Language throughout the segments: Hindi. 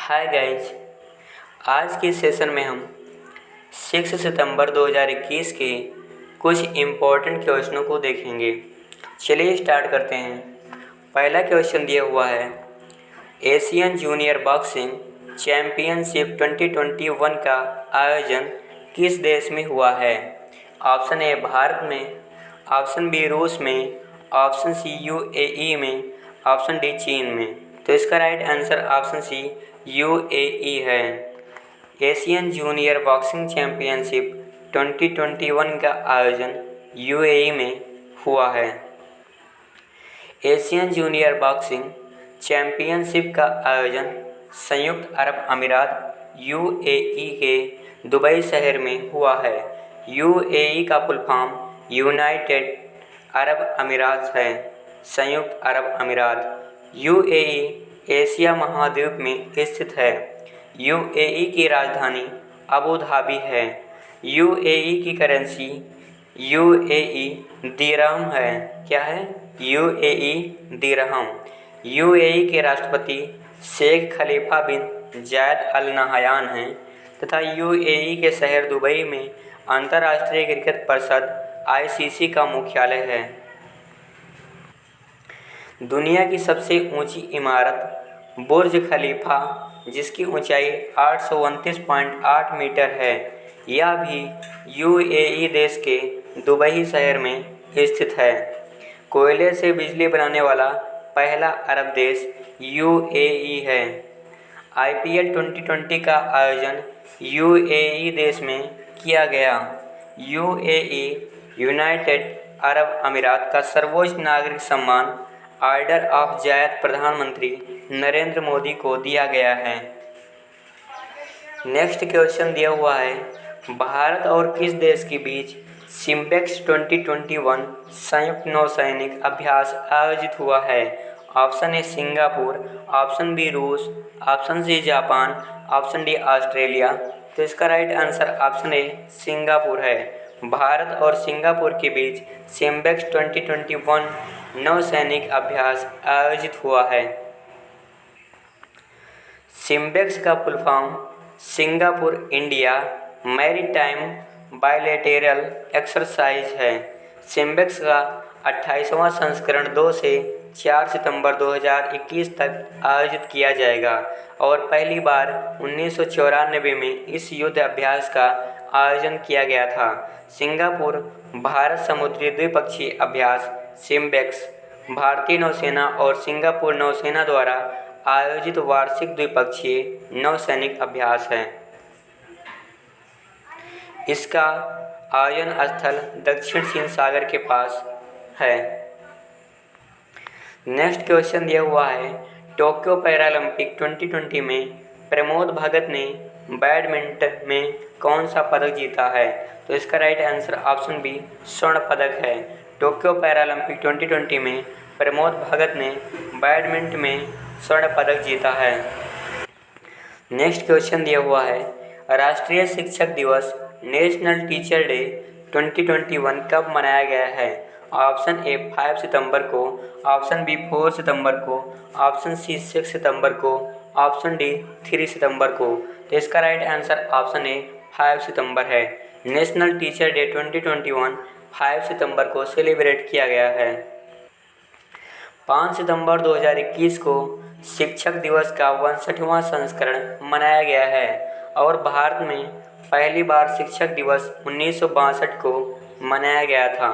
Hi guys. आज के सेशन में हम 6 सितंबर 2021 के कुछ इम्पोर्टेंट क्वेश्चनों को देखेंगे। चलिए स्टार्ट करते हैं। पहला क्वेश्चन दिया हुआ है, एशियन जूनियर बॉक्सिंग चैम्पियनशिप 2021 का आयोजन किस देश में हुआ है? ऑप्शन ए भारत में, ऑप्शन बी रूस में, ऑप्शन सी यूएई में, ऑप्शन डी चीन में। तो इसका right answer option C UAE है। एशियन जूनियर बॉक्सिंग चैम्पियनशिप 2021 का आयोजन यूएई में हुआ है। एशियन जूनियर बॉक्सिंग चैम्पियनशिप का आयोजन संयुक्त अरब अमीरात यूएई के दुबई शहर में हुआ है। यूएई का फुल फॉर्म यूनाइटेड अरब अमीरात है। संयुक्त अरब अमीरात। यूएई एशिया महाद्वीप में स्थित है। यूएई की राजधानी अबू धाबी है। यूएई की करेंसी यूएई दिरहम है। क्या है? यूएई दिरहम। यूएई के राष्ट्रपति शेख खलीफा बिन जायद अल नहयान हैं तथा यूएई के शहर दुबई में अंतर्राष्ट्रीय क्रिकेट परिषद आईसीसी का मुख्यालय है। दुनिया की सबसे ऊंची इमारत बुर्ज खलीफा, जिसकी ऊंचाई 829.8 मीटर है, यह भी यूएई देश के दुबई शहर में स्थित है। कोयले से बिजली बनाने वाला पहला अरब देश यूएई है। आईपीएल 2020 का आयोजन यूएई देश में किया गया। यूएई यूनाइटेड अरब अमीरात का सर्वोच्च नागरिक सम्मान ऑर्डर ऑफ जायद प्रधानमंत्री नरेंद्र मोदी को दिया गया है। नेक्स्ट क्वेश्चन दिया हुआ है, भारत और किस देश के बीच सिम्बेक्स 2021 संयुक्त नौसैनिक अभ्यास आयोजित हुआ है? Option A Singapore, option B रूस, ऑप्शन सी जापान, ऑप्शन डी ऑस्ट्रेलिया। तो इसका right answer option A Singapore है। भारत और सिंगापुर के बीच सिम्बेक्स 2021 नौसैनिक अभ्यास आयोजित हुआ है। सिम्बेक्स का full form Singapore India maritime bilateral exercise है। सिम्बेक्स का 28वां संस्करण 2 से 4 सितंबर 2021 तक आयोजित किया जाएगा और पहली बार 1994 में इस युद्ध अभ्यास का आयोजन किया गया था। सिंगापुर भारत समुद्री द्विपक्षीय अभ्यास सिम्बेक्स भारतीय नौसेना और सिंगापुर नौसेना द्वारा आयोजित वार्षिक द्विपक्षीय नौसैनिक अभ्यास है। इसका आयोजन स्थल दक्षिण चीन सागर के पास है। नेक्स्ट क्वेश्चन दिया हुआ है, टोक्यो पैरालंपिक 2020 में प्रमोद भगत ने बैडमिंटन में कौन सा पदक जीता है? तो इसका राइट आंसर ऑप्शन बी स्वर्ण पदक है। टोक्यो पैरालंपिक 2020 में प्रमोद भगत ने बैडमिंटन में स्वर्ण पदक जीता है। नेक्स्ट क्वेश्चन दिया हुआ है, राष्ट्रीय शिक्षक दिवस नेशनल टीचर डे 2021 कब मनाया गया है? ऑप्शन ए 5 सितंबर को, ऑप्शन बी 4 सितंबर को, ऑप्शन सी 6 सितंबर को, ऑप्शन डी 3 सितंबर को। तो इसका राइट आंसर ऑप्शन ए 5 सितंबर है। नेशनल टीचर डे 2021 5 सितंबर को सेलिब्रेट किया गया है। 5 सितंबर 2021 को शिक्षक दिवस का 62वां संस्करण मनाया गया है और भारत में पहली बार शिक्षक दिवस 1962 को मनाया गया था।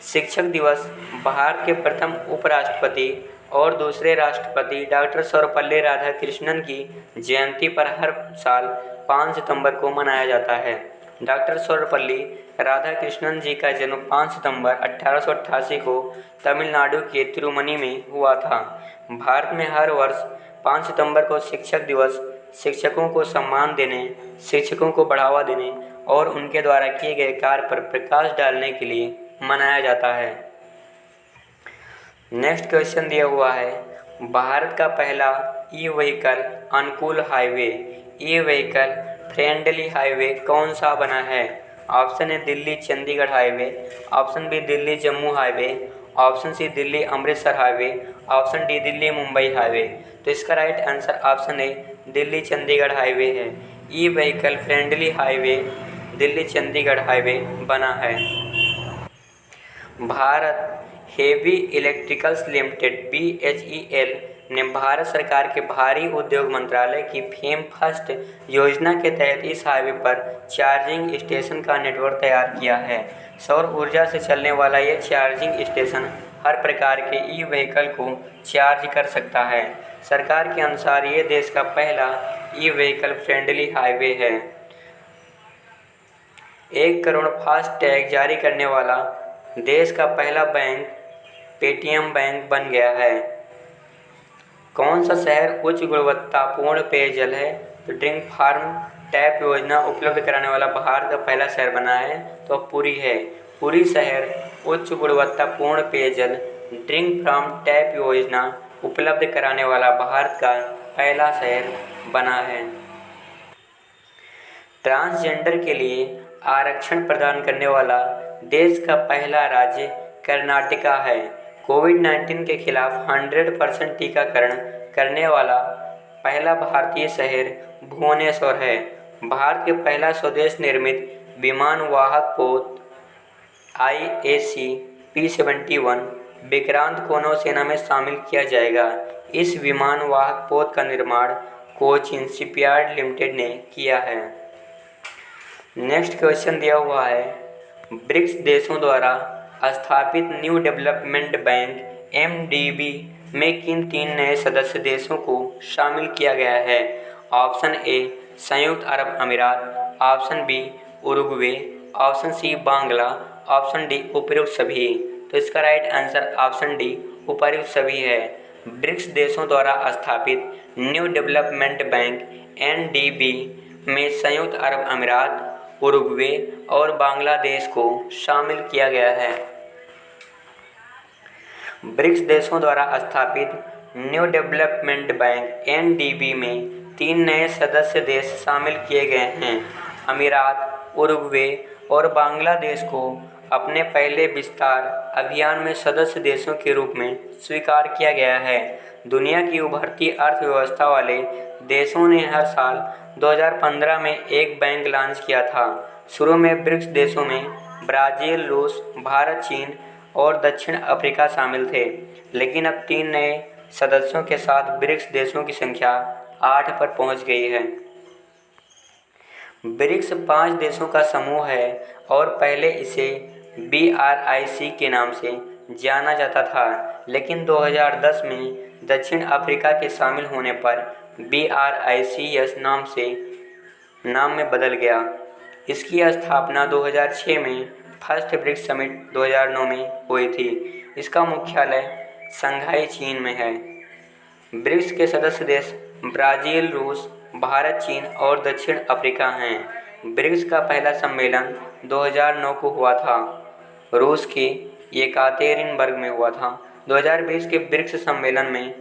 शिक्षक दिवस भारत के प्रथम उपराष्ट्रपति और दूसरे राष्ट्रपति डॉक्टर सर्वपल्ली राधाकृष्णन की जयंती पर हर साल 5 सितंबर को मनाया जाता है। डॉक्टर सर्वपल्ली राधाकृष्णन जी का जन्म 5 सितंबर 1888 को तमिलनाडु के तिरुमनी में हुआ था। भारत में हर वर्ष 5 सितंबर को शिक्षक दिवस शिक्षकों को सम्मान देने, शिक्षकों को बढ़ावा देने और उनके द्वारा किए गए कार्य पर प्रकाश डालने के लिए मनाया जाता है। नेक्स्ट क्वेश्चन दिया हुआ है, भारत का पहला ई व्हीकल अनुकूल highway, E vehicle friendly highway कौन सा बना है? Option A Delhi Chandigarh highway, option B Delhi Jammu highway, option C Delhi Amritsar highway, option D Delhi Mumbai highway. तो इसका right answer option A Delhi Chandigarh highway है। E vehicle friendly highway Delhi Chandigarh highway बना है। Bharat heavy electricals limited BHEL ने भारत सरकार के भारी उद्योग मंत्रालय की फेम फर्स्ट योजना के तहत इस हाईवे पर चार्जिंग स्टेशन का नेटवर्क तैयार किया है। सौर ऊर्जा से चलने वाला यह चार्जिंग स्टेशन हर प्रकार के ई व्हीकल को चार्ज कर सकता है। सरकार के अनुसार ये देश का पहला ई व्हीकल फ्रेंडली हाईवे है। 1 करोड़ फास्ट टैग जारी करने वाला देश का पहला बैंक पेटीएम बैंक बन गया है। कौन सा शहर उच्च गुणवत्तापूर्ण पेयजल है? तो ड्रिंक फार्म टैप योजना उपलब्ध कराने वाला भारत का पहला शहर बना है तो पुरी है। पुरी शहर उच्च गुणवत्तापूर्ण पेयजल ड्रिंक फार्म टैप योजना उपलब्ध कराने वाला भारत का पहला शहर बना है। ट्रांसजेंडर के लिए आरक्षण प्रदान करने वाला देश का पहला राज्य कर्नाटका है। कोविड-19 के खिलाफ 100% टीकाकरण करने वाला पहला भारतीय शहर भुवनेश्वर है। भारत के पहला स्वदेश निर्मित विमान वाहक पोत IAC P-71 विक्रांत को नौसेना में शामिल किया जाएगा। इस विमान वाहक पोत का निर्माण कोचिन शिपयार्ड लिमिटेड ने किया है। नेक्स्ट क्वेश्चन दिया हुआ है, ब्रिक्स देशों द्वारा स्थापित न्यू डेवलपमेंट बैंक MDB में किन 3 नए सदस्य देशों को शामिल किया गया है? ऑप्शन ए संयुक्त अरब अमीरात, option B Uruguay, option C Bangla, option D उपयुक्त सभी। तो इसका राइट आंसर ऑप्शन डी उपयुक्त सभी है। ब्रिक्स देशों द्वारा स्थापित न्यू डेवलपमेंट बैंक NDB में संयुक्त अरब अमीरात, उरुग्वे और बांग्लादेश को शामिल किया गया है। ब्रिक्स देशों द्वारा स्थापित न्यू डेवलपमेंट बैंक NDB में 3 नए सदस्य देश शामिल किए गए हैं। अमीरात, उरुग्वे और बांग्लादेश को अपने पहले विस्तार अभियान में सदस्य देशों के रूप में स्वीकार किया गया है। दुनिया की उभरती अर्थव्यवस्था वाले देशों ने हर साल 2015 में एक बैंक लॉन्च किया था। शुरू में ब्रिक्स देशों में ब्राज़ील, रूस, भारत, चीन और दक्षिण अफ्रीका शामिल थे, लेकिन अब 3 नए सदस्यों के साथ ब्रिक्स देशों की संख्या 8 पर पहुंच गई है। ब्रिक्स 5 देशों का समूह है और पहले इसे BRIC के नाम से जाना जाता था, लेकिन 2010 में दक्षिण अफ्रीका के शामिल होने पर BRICS नाम में बदल गया। इसकी स्थापना 2006 में फर्स्ट ब्रिक्स समिट 2009 में हुई थी। इसका मुख्यालय शंघाई, चीन में है। ब्रिक्स के सदस्य देश ब्राज़ील, रूस, भारत, चीन और दक्षिण अफ्रीका हैं। ब्रिक्स का पहला सम्मेलन 2009 को हुआ था। रूस के येकातेरिनबर्ग में हुआ था। 2020 के ब्रिक्स सम्मेलन में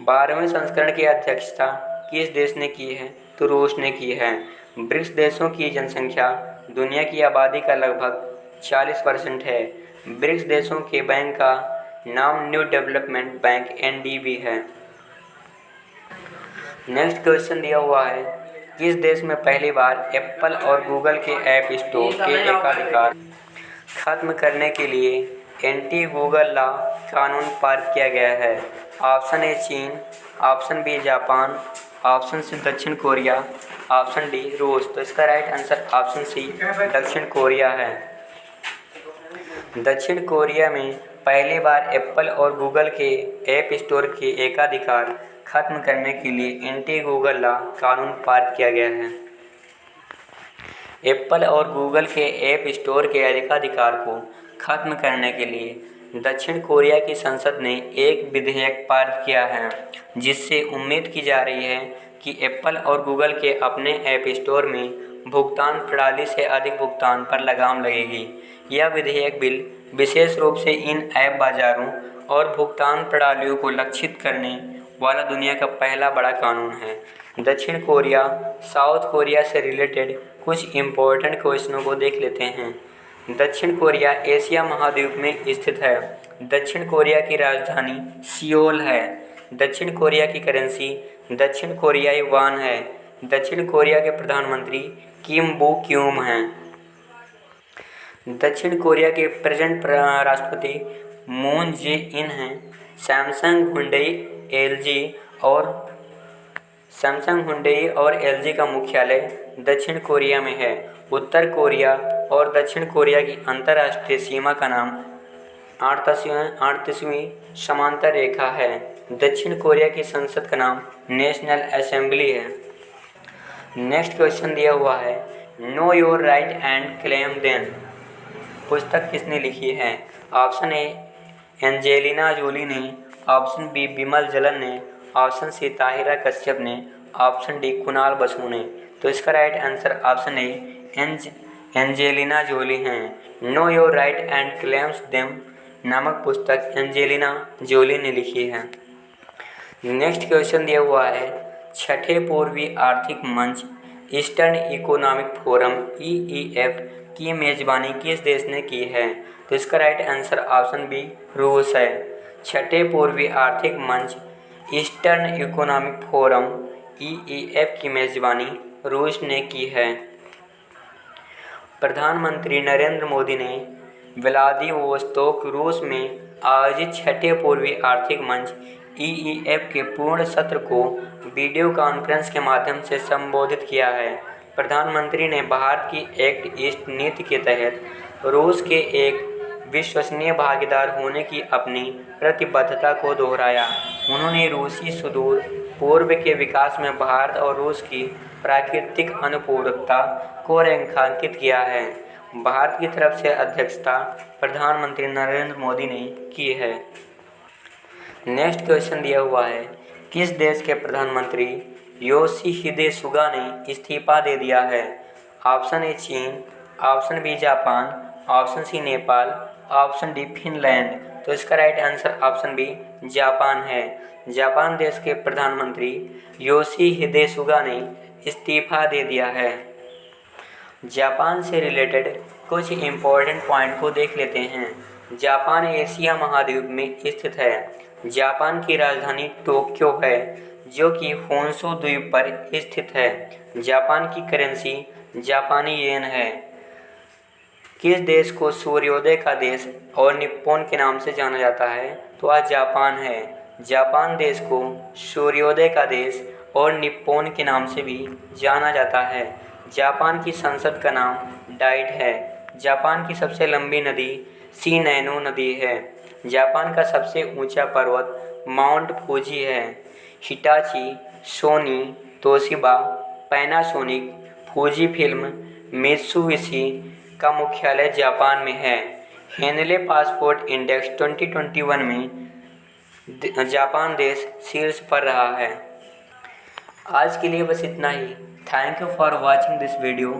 12वें संस्करण की अध्यक्षता किस देश ने की है? तो रूस ने की है। ब्रिक्स देशों की जनसंख्या दुनिया की आबादी का लगभग 40% है। ब्रिक्स देशों के बैंक का नाम न्यू डेवलपमेंट बैंक NDB है। नेक्स्ट क्वेश्चन दिया हुआ है, किस देश में पहली बार एप्पल और गूगल के ऐप स्टोर के एकाधिकार खत्म करने के लिए एंटी गूगल लॉ कानून पारित किया गया है? ऑप्शन ए चीन, option B Japan, option C दक्षिण कोरिया, ऑप्शन डी रूस। तो इसका राइट आंसर ऑप्शन सी दक्षिण कोरिया है। दक्षिण कोरिया में पहली बार एप्पल और गूगल के ऐप स्टोर के एकाधिकार खत्म करने के लिए एंटी गूगल लॉ कानून पारित किया गया है। एप्पल और गूगल के ऐप स्टोर के एकाधिकार को खत्म करने के लिए दक्षिण कोरिया की संसद ने एक विधेयक पारित किया है, जिससे उम्मीद की जा रही है कि एप्पल और गूगल के अपने ऐप स्टोर में भुगतान प्रणाली से अधिक भुगतान पर लगाम लगेगी। यह विधेयक बिल विशेष रूप से इन ऐप बाजारों और भुगतान प्रणालियों को लक्षित करने वाला दुनिया का पहला बड़ा कानून है। दक्षिण कोरिया साउथ कोरिया से रिलेटेड कुछ इम्पोर्टेंट क्वेश्चनों को देख लेते हैं। दक्षिण कोरिया एशिया महाद्वीप में स्थित है। दक्षिण कोरिया की राजधानी सियोल है। दक्षिण कोरिया की करेंसी दक्षिण कोरियाई वान है। दक्षिण कोरिया के प्रधानमंत्री किम बो क्यूम हैं। दक्षिण कोरिया के प्रेजेंट राष्ट्रपति मून जे इन हैं। सैमसंग हुंडई और एलजी का मुख्यालय दक्षिण कोरिया में है। उत्तर कोरिया और दक्षिण कोरिया की अंतर्राष्ट्रीय सीमा का नाम 38वीं समांतर रेखा है। दक्षिण कोरिया की संसद का नाम नेशनल असेंबली है। नेक्स्ट क्वेश्चन दिया हुआ है, no your right and claim them पुस्तक किसने लिखी है? ऑप्शन ए एंजेलिना जोली ने, ऑप्शन बी बिमल जलन ने, ऑप्शन सी ताहिरा कश्यप ने, ऑप्शन डी कुणाल बसु ने। तो इसका right answer option A Angelina Jolie हैं। Know your right and claims them नामक पुस्तक एंजेलिना जोली ने लिखी है। नेक्स्ट क्वेश्चन दिया हुआ है, छठे पूर्वी आर्थिक मंच ईस्टर्न इकोनॉमिक फोरम EEF की मेजबानी किस देश ने की है? तो इसका राइट आंसर ऑप्शन बी रूस है। छठे पूर्वी आर्थिक मंच ईस्टर्न इकोनॉमिक फोरम EEF की मेजबानी रूस ने की है। प्रधानमंत्री नरेंद्र मोदी ने व्लादिवोस्तोक रूस में आयोजित छठे पूर्वी आर्थिक मंच EEF के पूर्ण सत्र को वीडियो कॉन्फ्रेंस के माध्यम से संबोधित किया है। प्रधानमंत्री ने भारत की एक्ट ईस्ट नीति के तहत रूस के एक विश्वसनीय भागीदार होने की अपनी प्रतिबद्धता को दोहराया। उन्होंने रूसी सुदूर पूर्व के विकास में भारत और रूस की प्राकृतिक अनुपूरकता को रेखांकित किया है। भारत की तरफ से अध्यक्षता प्रधानमंत्री नरेंद्र मोदी ने की है। नेक्स्ट क्वेश्चन दिया हुआ है, किस देश के प्रधानमंत्री योशिहिदे सुगा ने इस्तीफा दे दिया है? ऑप्शन ए चीन, option B Japan, option C Nepal, option D Finland. तो इसका right answer option B Japan है। जापान देश के प्रधानमंत्री योशिहिदे सुगा ने इस्तीफा दे दिया है। जापान से रिलेटेड कुछ इम्पोर्टेंट पॉइंट को देख लेते हैं। जापान एशिया महाद्वीप में स्थित है। जापान की राजधानी टोक्यो है, जो कि होन्शु द्वीप पर स्थित है। जापान की करेंसी जापानी येन है। किस देश को सूर्योदय का देश और निप्पॉन के नाम से जाना जाता है? तो आज जापान है। जापान देश को सूर्योदय का देश और निप्पॉन के नाम से भी जाना जाता है। जापान की संसद का नाम डाइट है। जापान की सबसे लंबी नदी शिनानो नदी है। जापान का सबसे ऊंचा पर्वत माउंट फूजी है। Hitachi, Sony, Toshiba, Panasonic, Fujifilm, Mitsubishi का मुख्यालय जापान में है। हेनले पासपोर्ट इंडेक्स 2021 में जापान देश शीर्ष पर रहा है। आज के लिए बस इतना ही। Thank you for watching this video.